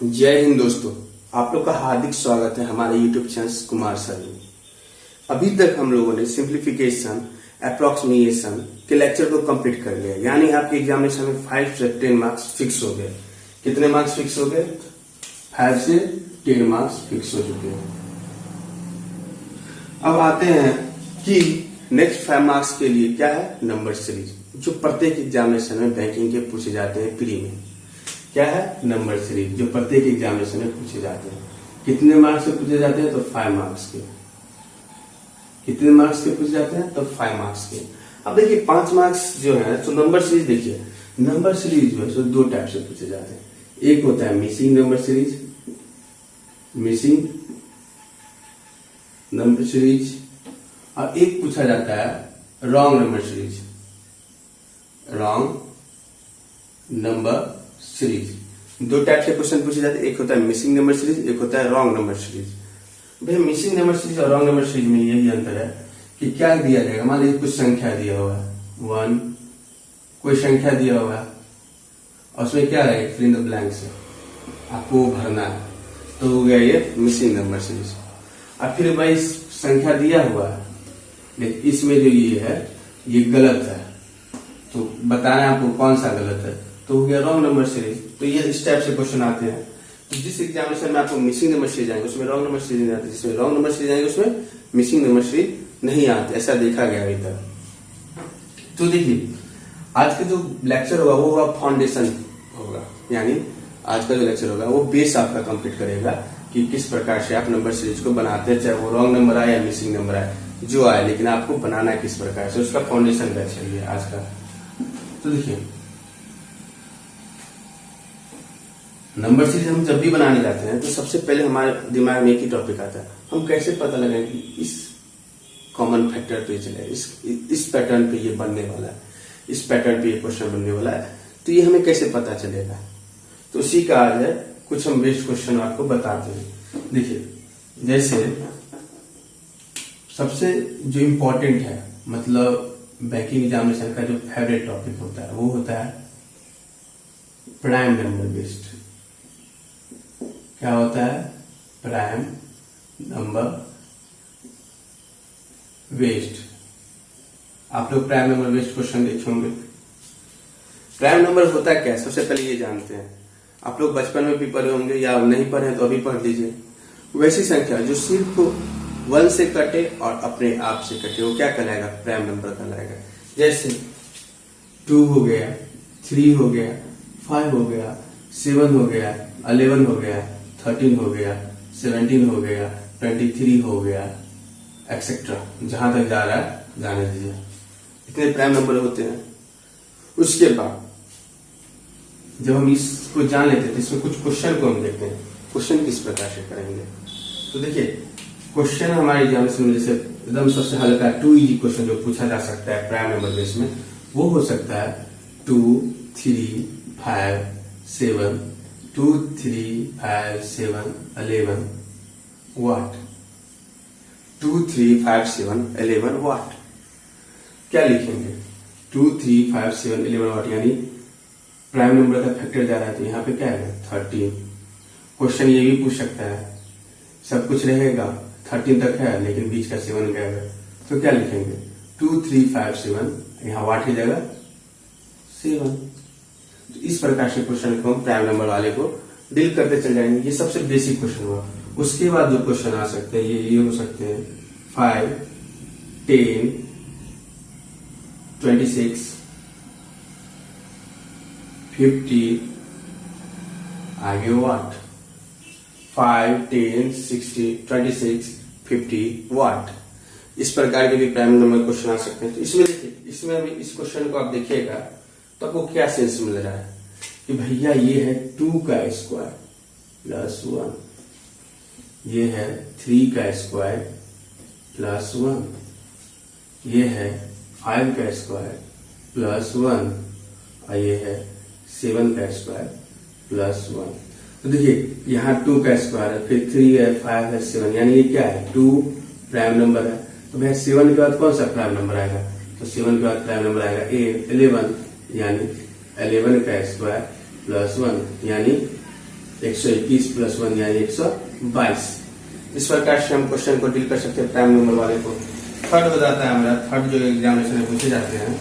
जय हिंद दोस्तों, आप लोग का हार्दिक स्वागत है हमारे YouTube चैनल कुमार सर में। अभी तक हम लोगों ने सिंप्लीफिकेशन, अप्रोक्सीमेशन के लेक्चर को कंप्लीट कर लिया, यानी आपके एग्जामिनेशन में 5 से 10 मार्क्स फिक्स हो गए। कितने मार्क्स फिक्स हो गए? 5 से 10 मार्क्स फिक्स हो चुके हैं। अब आते हैं कि नेक्स्ट 5 मार्क्स के लिए क्या है, नंबर सीरीज, जो प्रत्येक एग्जामिनेशन में बैंकिंग के पूछे जाते हैं प्री में। क्या है? नंबर सीरीज, जो प्रत्येक एग्जामिनेशन में पूछे जाते हैं। कितने मार्क्स से पूछे जाते हैं? तो 5 मार्क्स के। कितने मार्क्स के पूछे जाते हैं? तो 5 मार्क्स के। अब देखिए 5 मार्क्स जो है, तो नंबर सीरीज देखिए, नंबर सीरीज जो है सो 2 टाइप से पूछे जाते हैं। एक होता है missing number series, missing number series, और एक पूछा जाता है wrong number series, wrong number series. 2 type से क्वेश्चन पूछे जाते हैं, एक होता है मिसिंग नंबर सीरीज, एक होता है रॉन्ग नंबर सीरीज। भाई मिसिंग नंबर सीरीज और रॉन्ग नंबर सीरीज में यही अंतर है कि क्या दिया जाएगा। मान लीजिए कुछ संख्या दिया हुआ है 1, कोई संख्या दिया हुआ है और उसमें क्या रहेगा, फिल इन द ब्लैंक से आपको भरना है, तो हो गया ये मिसिंग नंबर सीरीज। और फिर भाई संख्या दिया हुआ है लेकिन इसमें जो ये है ये गलत है, तो बताना है आपको कौन सा गलत है, तो हो गया रॉन्ग नंबर सीरीज। तो ये इस टाइप से क्वेश्चन आते हैं। तो जिस एग्जामिनेशन में आपको मिसिंग नंबर सीरीज आएंगे उसमें रॉन्ग नंबर सीरीज नहीं आते, जिसमें रॉन्ग नंबर सीरीज आएंगे उसमें मिसिंग नंबर सीरीज नहीं आते, ऐसा देखा गया अभी तक। तो देखिए आज का जो लेक्चर होगा वो होगा फाउंडेशन होगा, यानी आज का जो लेक्चर होगा वो बेस आपका कंप्लीट करेगा कि किस प्रकार से आप नंबर सीरीज को बनाते हैं, चाहे वो रॉन्ग नंबर आए या मिसिंग नंबर आए, जो आए, लेकिन आपको बनाना है किस प्रकार से, उसका फाउंडेशन बैच है ये आज का। तो देखिए नंबर सीरीज हम जब भी बनाने जाते हैं तो सबसे पहले हमारे दिमाग में एक ही टॉपिक आता है, हम कैसे पता लगाएं कि इस कॉमन फैक्टर पे चले, इस पैटर्न पे ये बनने वाला है, इस पैटर्न पे ये क्वेश्चन बनने वाला है, तो ये हमें कैसे पता चलेगा। तो उसी का आज है कुछ हम बेस्ट क्वेश्चन आपको बताते हैं। देखिए जैसे सबसे जो इम्पोर्टेंट है, मतलब बैंकिंग एग्जामिनेशन का जो फेवरेट टॉपिक होता है वो होता है प्राइम नंबर बेस्ड। क्या होता है? Prime number based. आप लोग प्राइम नंबर बेस्ड क्वेश्चन देखे होंगे। प्राइम नंबर होता क्या है, सबसे पहले ये जानते हैं। आप लोग बचपन में भी पढ़े होंगे या नहीं पढ़े तो अभी पढ़ लीजिए। वैसी संख्या जो सिर्फ 1 से कटे और अपने आप से कटे वो क्या कहलाएगा? प्राइम नंबर कहलाएगा। जैसे 2 हो गया, 3 हो गया, 5 हो गया, 7 हो गया, 11 हो गया, 13 हो गया, 17 हो गया, 23 हो गया, एक्सेट्रा, जहां तक जा रहा है जाने दीजिए। इतने प्राइम नंबर होते हैं। उसके बाद जब हम इसको जान लेते हैं तो इसमें कुछ क्वेश्चन को हम देखते हैं, क्वेश्चन किस प्रकार से करेंगे। तो देखिए क्वेश्चन हमारे एग्जामिनेशन में जैसे एकदम सबसे हल्का 2 इजी क्वेश्चन जो पूछा जा सकता है प्राइम नंबर बेस में, वो हो सकता है 2, 3, 5, 7, 2, 3, 5, 7, 11 वाट। 2, 3, 5, 7, 11 वाट। क्या लिखेंगे? 2, 3, 5, 7, 11 वाट, यानी प्राइम नंबर का फैक्टर जा रहा है तो यहाँ पे क्या है? 13। क्वेश्चन ये भी पूछ सकता है, सब कुछ रहेगा 13 तक है लेकिन बीच का 7 गया है, तो क्या लिखेंगे? 2, 3, 5, 7, यहाँ वाट की जगह 7। तो इस प्रकार से क्वेश्चन को हम प्राइम नंबर वाले को डील करते चल जाएंगे। ये सबसे बेसिक क्वेश्चन हुआ। उसके बाद जो क्वेश्चन आ सकते हैं ये हो सकते हैं 5, 10, 26, 50, आगे वाट। 5, 10, 60, 26, 50 वाट। इस प्रकार के भी प्राइम नंबर क्वेश्चन आ सकते हैं। तो इसमें देखिए, इसमें अभी इस क्वेश्चन को आप देखिएगा तो आपको क्या सेंस मिल रहा है कि भैया ये है 2 का स्क्वायर प्लस 1, ये है 3 का स्क्वायर प्लस 1, ये है 5 का स्क्वायर प्लस 1, और ये है 7 का स्क्वायर प्लस 1। तो देखिए यहाँ 2 का स्क्वायर है, फिर 3 है, 5 है, 7, यानी ये क्या है? 2 प्राइम नंबर है। तो भैया 7 के बाद कौन सा प्राइम नंबर आएगा? तो 7 के बाद प्राइम नंबर आएगा 11, यानी 11 का स्क्वायर प्लस 1, यानी 121 प्लस 1 यानी 122। इस प्रकार से हम क्वेश्चन को डील कर सकते हैं प्राइम नंबर वाले को। थर्ड हो जाता है हमारा, थर्ड जो एग्जामिनेशन में पूछे जाते हैं,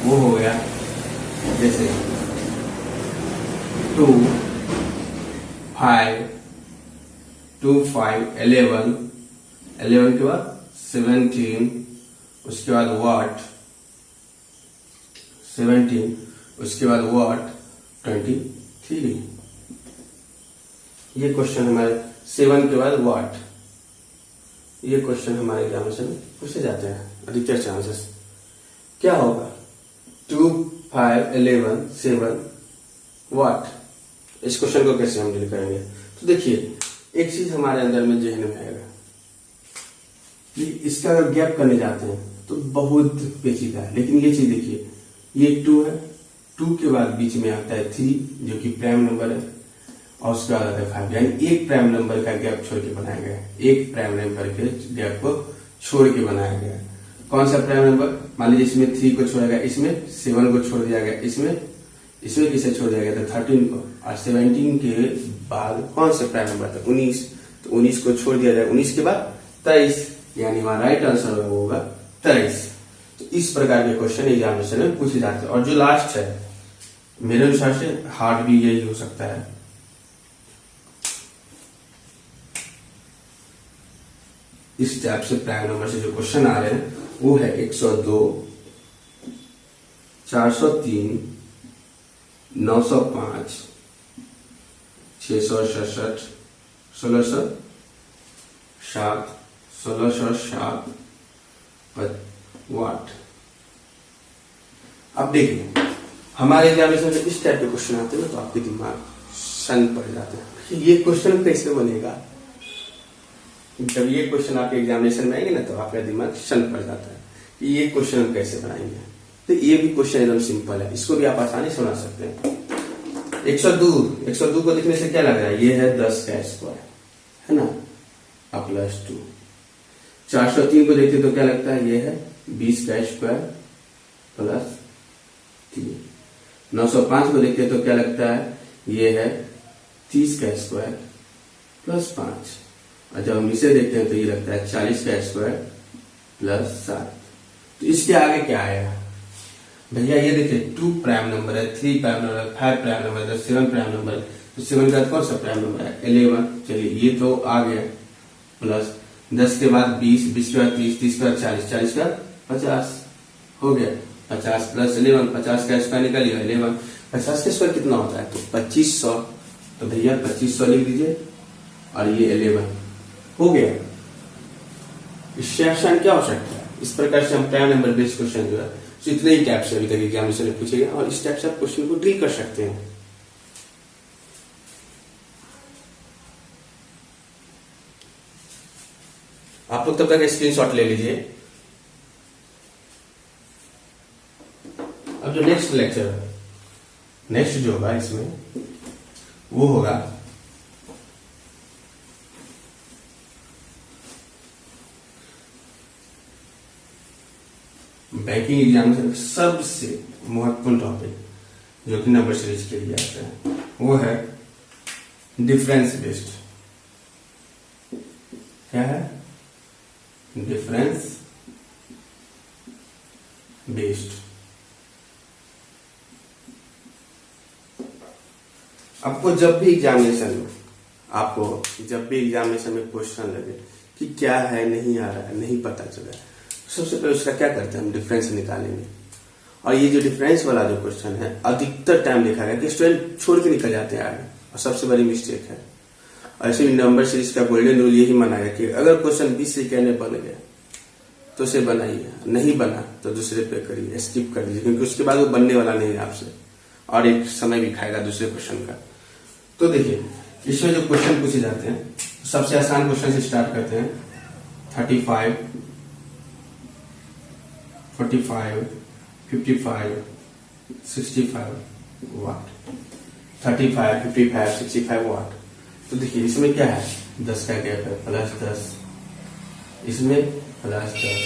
वो हो गया जैसे 2, 5, 2, 5, 11 के बाद 17, उसके बाद वाट 17, उसके बाद वाट 23। ये क्वेश्चन हमारे 7 के बाद वाट, ये क्वेश्चन हमारे एग्जामिनेशन में पूछे जाते हैं अधिकतर चांसेस। क्या होगा 2, 5, 11, 7 वाट, इस क्वेश्चन को कैसे हम डील करेंगे? तो देखिए एक चीज हमारे अंदर में जहन में आएगा कि इसका अगर गैप करने जाते हैं तो बहुत पेचीदा है, लेकिन ये चीज देखिए, ये 2 है, 2 के बाद बीच में आता है 3 जो कि प्राइम नंबर है, और उसके बाद आता है 5, यानी एक प्राइम नंबर का गैप छोड़ के बनाया गया है, एक प्राइम नंबर के गैप को छोड़ के बनाया गया है। कौन सा प्राइम नंबर? मान लीजिए इसमें 3 को छोड़ा गया, इसमें 7 को छोड़ दिया गया, इसमें किसे छोड़ दिया गया था 13 को, और 17 के बाद कौन सा प्राइम नंबर था 19, तो 19 को छोड़ दिया जाएगा, 19 के बाद 23, यानी हमारा राइट आंसर होगा 23। तो इस प्रकार के क्वेश्चन एग्जामिनेशन में पूछे जाते हैं। और जो लास्ट है मेरे अनुसार से हार्ड भी यही हो सकता है, इस टाइप से प्राइम नंबर से जो क्वेश्चन आ रहे हैं वो है 102, 403, 905, 667, 1607, 1607 वाट। अब देखिए हमारे एग्जामिनेशन में इस टाइप के क्वेश्चन आते हैं ना, तो आपके दिमाग शन पड़ जाते हैं, ये क्वेश्चन कैसे बनेगा। जब ये क्वेश्चन आपके एग्जामिनेशन में आएंगे ना, तो आपका दिमाग शन पड़ जाता है कि ये क्वेश्चन हम कैसे बनाएंगे। तो ये भी क्वेश्चन एकदम सिंपल है, इसको भी आप आसानी से बना सकते हैं। 102 को देखने से क्या लग रहा है, ये है 10 का स्क्वायर, है ना, अब प्लस 2। 403 को देखते तो क्या लगता है, ये है 20 का स्क्वायर प्लस 3। 905 को देखते तो क्या लगता है, ये है 30 का स्क्वायर प्लस 5। और जब हम इसे देखते हैं तो ये लगता है 40 का स्क्वायर प्लस 7। तो इसके आगे क्या आएगा भैया, ये देखिए 2 प्राइम नंबर है, 3 प्राइम नंबर है, 5 प्राइम नंबर है, 7 प्राइम नंबर है, तो 7 का कौन सा प्राइम नंबर है 11। चलिए ये तो आ गया, प्लस 10 के बाद 20, 20 के बाद 30, 30 के बाद 40, 40 के बाद 50 हो गया। 50 प्लस 11, 50 का स्क्वायर निकल गया 11। 50 का स्क्वायर कितना होता है, तो 2500, तो भैया 2500 लिख दीजिए, और ये 11 हो गया। इससे आसान क्या हो सकता है। इस प्रकार से हम प्राइम नंबर बेस्ड क्वेश्चन जो है तो इतने ही टाइप से अभी तक एग्जामिनेशन में पूछे गए, और इस टाइप से आप क्वेश्चन को डील कर सकते हैं। आप लोग तब तक स्क्रीनशॉट ले लीजिए। अब जो नेक्स्ट लेक्चर है, नेक्स्ट जो होगा इसमें वो होगा बैंकिंग एग्जामिनेशन सबसे महत्वपूर्ण टॉपिक जो कि नंबर सीरीज के लिए आता है, वो है डिफरेंस बेस्ड। क्या है, डिफरेंस बेस्ड। आपको जब भी एग्जामिनेशन में क्वेश्चन लगे कि क्या है, नहीं आ रहा है, नहीं पता चला, सबसे पहले उसका क्या करते हैं, हम डिफरेंस निकालेंगे। और ये जो डिफरेंस वाला जो क्वेश्चन है, अधिकतर टाइम देखा गया कि स्टूडेंट छोड़ के निकल जाते हैं आगे, और सबसे बड़ी मिस्टेक है। और ऐसे नंबर सीरीज का गोल्डन रूल यही माना गया कि अगर क्वेश्चन 20 सेकेंड में बन गया तो उसे बनाइए, नहीं बना तो दूसरे पे करिए, स्किप कर दीजिए, क्योंकि उसके बाद वो बनने वाला नहीं है आपसे, और एक समय भी खाएगा दूसरे क्वेश्चन का। तो देखिए इसमें जो क्वेश्चन पूछे जाते हैं, सबसे आसान क्वेश्चन से स्टार्ट करते हैं। 35, 45, 55, 65 वाट। 35, 55, 65 वाट। तो देखिए इसमें क्या है, 10 का गैप है, प्लस 10, इसमें प्लस 10,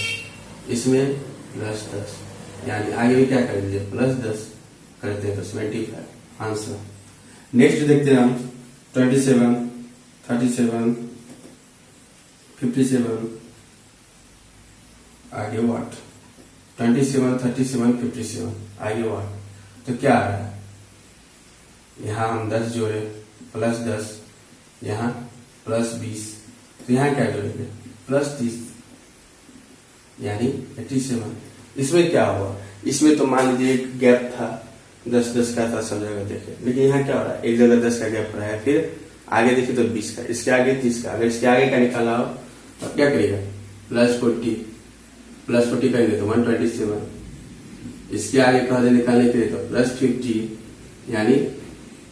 इसमें प्लस 10, यानी आगे भी क्या कर दीजिए +10 करते हैं तो 75 आंसर। नेक्स्ट देखते हैं हम 27, 37, 57 आगे व्हाट 27, 37, 57 आगे व्हाट तो क्या आ रहा है यहाँ हम 10 जोड़े +10 यहाँ +20 तो यहाँ क्या जोड़ेंगे +30 यानी 87। इसमें क्या हुआ इसमें तो मान लीजिए एक गैप था 10-10 का था सब जगह देखे लेकिन यहाँ क्या हो रहा है एक जगह 10 का गैप रहा है फिर आगे देखिए तो 20 का इसके आगे 30 का अगर इसके आगे का निकाला हो तो क्या करेगा +40 करेंगे तो 127 इसके आगे कहा निकालने के लिए तो +50 यानी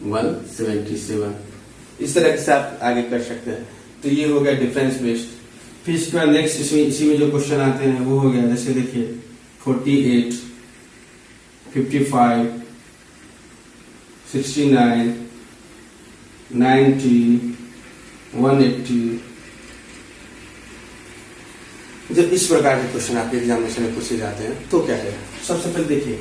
177। इस तरह से आप आगे कर सकते हैं। तो ये हो गया डिफरेंस बेस्ड। फिर इसके बाद नेक्स्ट इसमें इसी में जो क्वेश्चन आते हैं वो हो गया जैसे देखिए 48, 55, 69, 90, 180। जब इस प्रकार के क्वेश्चन आपके एग्जामिनेशन में पूछे जाते हैं तो क्या करें सबसे पहले देखिए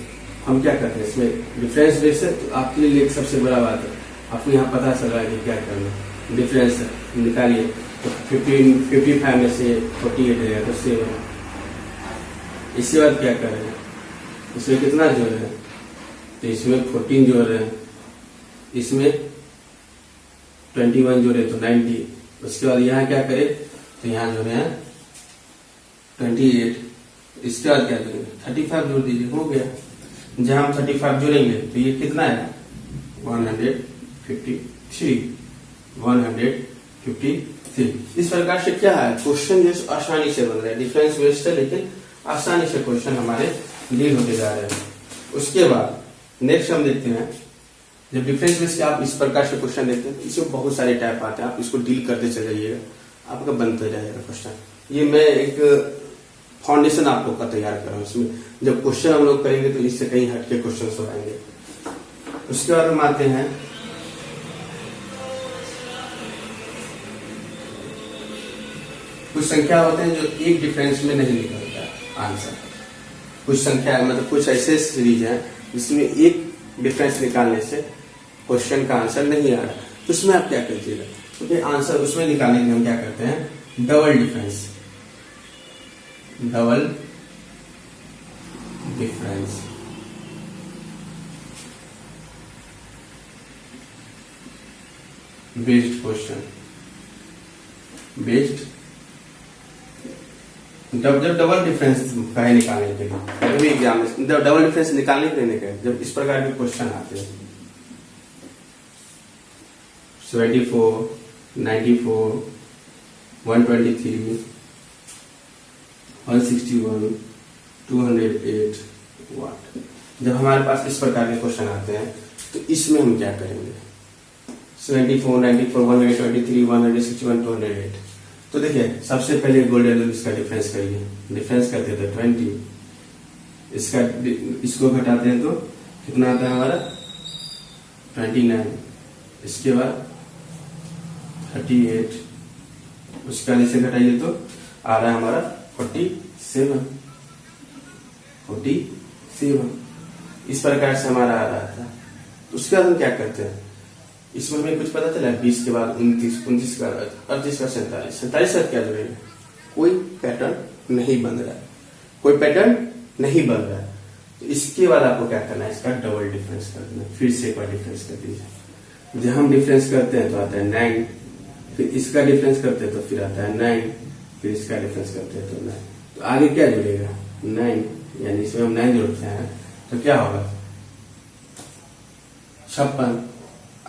हम क्या करते हैं इसमें डिफरेंस बेस है तो आपके लिए एक सबसे बड़ा बात है आपको यहाँ पता चल रहा है कि क्या करना डिफरेंस निकालिए तो 55 में से 48 रहेगा तो 7। इसके बाद क्या कर रहे हैं इसमें कितना जोड़ रहे हैं तो इसमें 14 जोड़ रहे हैं इसमें 21 जोड़े तो 90। उसके बाद यहाँ क्या करें तो यहाँ जोड़े हैं 28। इसके बाद क्या करेंगे 35 जोड़ दीजिए हो गया। जहां हम 35 जोड़ेंगे तो ये कितना है 153। इस प्रकार से क्या है क्वेश्चन जो आसानी से बन रहा है डिफरेंस बेस्ड है लेकिन आसानी से क्वेश्चन हमारे डील होते जा रहे हैं। उसके बाद नेक्स्ट हम देखते हैं जब डिफरेंस बेस्ड आप इस प्रकार से क्वेश्चन देखते हैं इसमें बहुत सारे टाइप आते हैं आप इसको डील करते चले जाइएगा आपका बनते जाएगा क्वेश्चन। ये मैं एक फाउंडेशन आप लोग का तैयार कर रहा हूँ इसमें जब क्वेश्चन हम लोग करेंगे तो इससे कहीं हटके क्वेश्चन हो आएंगे। उसके बाद हम आते हैं कुछ संख्या होते हैं जो एक डिफरेंस में नहीं निकलता आंसर। कुछ संख्या मतलब कुछ ऐसे सीरीज है जिसमें एक डिफरेंस निकालने से क्वेश्चन का आंसर नहीं आ रहा तो उसमें आप क्या कीजिएगा क्योंकि आंसर उसमें निकालने के लिए हम क्या करते हैं double difference based question based जब डबल डिफरेंस कहे निकालने के लिए भी एग्जाम में डबल डिफरेंस निकालने के लिए जब इस प्रकार के क्वेश्चन आते हैं 74, 94, 123, 161, 208 वाट जब हमारे पास इस प्रकार के क्वेश्चन आते हैं तो इसमें हम क्या करेंगे 74, 94, 123, 161, 208। तो देखिए सबसे पहले गोल्डन रूल इसका डिफरेंस करिए डिफरेंस करते हैं तो 20 इसका इसको घटाते हैं तो कितना आता है हमारा 29। इसके बाद 38 उसका जैसे घटाइए तो आ रहा है हमारा 47। इस प्रकार से हमारा आ रहा था। तो उसके बाद हम क्या करते हैं इसमें हमें कुछ पता चला 20 के बाद 29 का 38 का 47 का क्या जोड़ेंगे कोई पैटर्न नहीं बन रहा है तो इसके बाद आपको क्या करना है इसका डबल डिफरेंस कर देना फिर से एक बार डिफरेंस कर दीजिए। जब हम डिफरेंस करते हैं तो आता है 9 फिर इसका डिफरेंस करते हैं तो फिर आता है 9 फिर इसका डिफरेंस करते हैं तो 9 तो आगे क्या जुड़ेगा 9 यानी इसमें हम 9 जोड़ते हैं तो क्या होगा 56।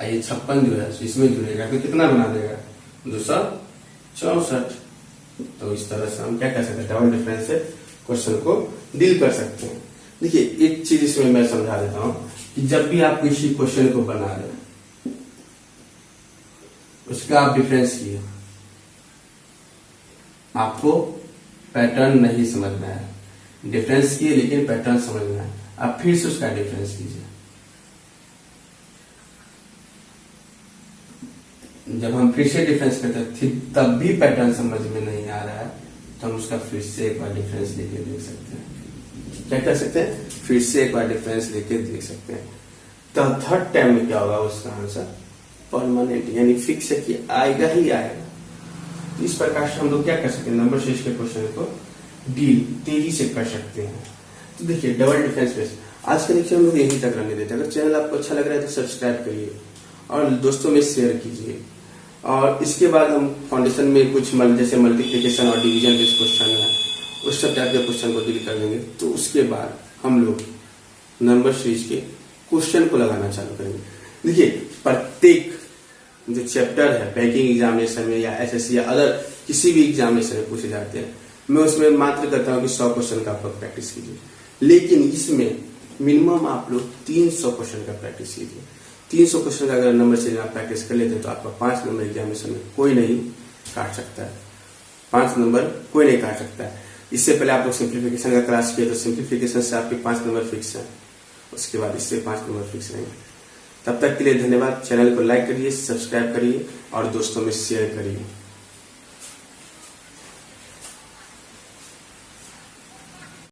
ये 56 जो है इसमें जुड़ेगा तो कितना बना देगा 264। तो इस तरह से हम क्या कर सकते हैं डबल डिफरेंस से क्वेश्चन को डील कर सकते हैं। देखिए एक चीज इसमें मैं समझा देता हूं कि जब भी आप किसी क्वेश्चन को बना रहे हैं उसका आप डिफरेंस किए आपको पैटर्न नहीं समझना है डिफरेंस किए लेकिन पैटर्न समझना है आप फिर से उसका डिफरेंस कीजिए। जब हम फिर से डिफरेंस करते हैं तब भी पैटर्न समझ में नहीं आ रहा है तो हम उसका फिर से एक बार डिफरेंस लेके देख सकते हैं। क्या कर सकते हैं, फिर से एक बार डिफरेंस लेके देख सकते हैं। तो थर्ड टाइम में क्या होगा, उसका आंसर परमानेंट यानी फिक्स है कि आएगा ही आएगा। तो इस प्रकार से हम लोग क्या कर सकते हैं, नंबर सीरीज के क्वेश्चन को डील तेजी से कर सकते हैं। तो देखिए डबल डिफरेंस बेस आज के लेक्चर हम लोग यहीं तक रहने देते हैं। अगर चैनल आपको अच्छा लग रहा है तो सब्सक्राइब करिए और दोस्तों में शेयर कीजिए। और इसके बाद हम फाउंडेशन में कुछ जैसे मल्टीप्लिकेशन और डिवीजन बेस्ड क्वेश्चन है, उस सब टाइप के क्वेश्चन को डील कर लेंगे। तो उसके बाद हम लोग नंबर सीरीज के क्वेश्चन को लगाना चालू करेंगे। देखिए प्रत्येक जो चैप्टर है बैंकिंग एग्जामिनेशन में या एसएससी या अदर किसी भी एग्जामिनेशन में पूछे जाते हैं, मैं उसमें मात्र करता हूँ कि 100 क्वेश्चन का आप लोग प्रैक्टिस कीजिए। लेकिन इसमें मिनिमम आप लोग 300 क्वेश्चन का प्रैक्टिस कीजिए। 300 क्वेश्चन का अगर नंबर सीरीज आप प्रैक्टिस कर लेते हैं तो आपका 5 नंबर एग्जामिनेशन में कोई नहीं काट सकता है। 5 नंबर कोई नहीं काट सकता है। इससे पहले आप लोग सिंप्लीफिकेशन का क्लास किए तो सिंप्लीफिकेशन से आपके 5 नंबर फिक्स है, उसके बाद इससे 5 नंबर फिक्स रहेंगे। तब तक के लिए धन्यवाद। चैनल को लाइक करिए, सब्सक्राइब करिए और दोस्तों में शेयर करिए।